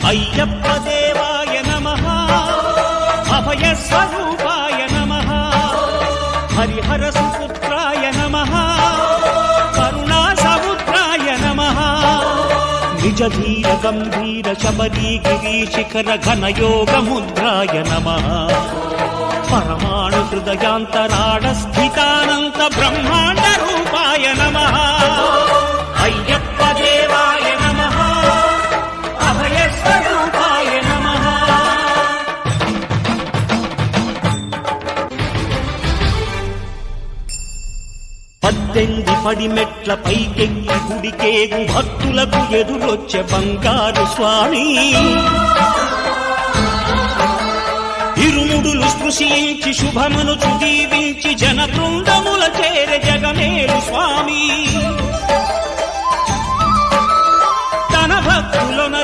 అయ్యప్ప దేవాయ నమః అభయ స్వరూపాయ నమః హరిహర సుపుత్రాయ నమః కరుణా సముద్రాయ నమః నిజ ధీర గంభీర శబరీగిరి శిఖర ఘనయోగ ముద్రాయ నమః పరమాణు హృదయాంతరాళ స్థితానంత బ్రహ్మాండ రూపాయ నమః అయ్యప్ప దేవాయ నమః అభయ స్వరూపాయ నమః. పద్దెనిమిది పడిమెట్ల పైకెక్కి గుడికేగు భక్తులకు ఎదురొచ్చే బంగారు స్వామి ఇరుముడులు స్పృశించి శుభమును దీవించి జన బృందముల చేర జగమేలు స్వామి తన భక్తులను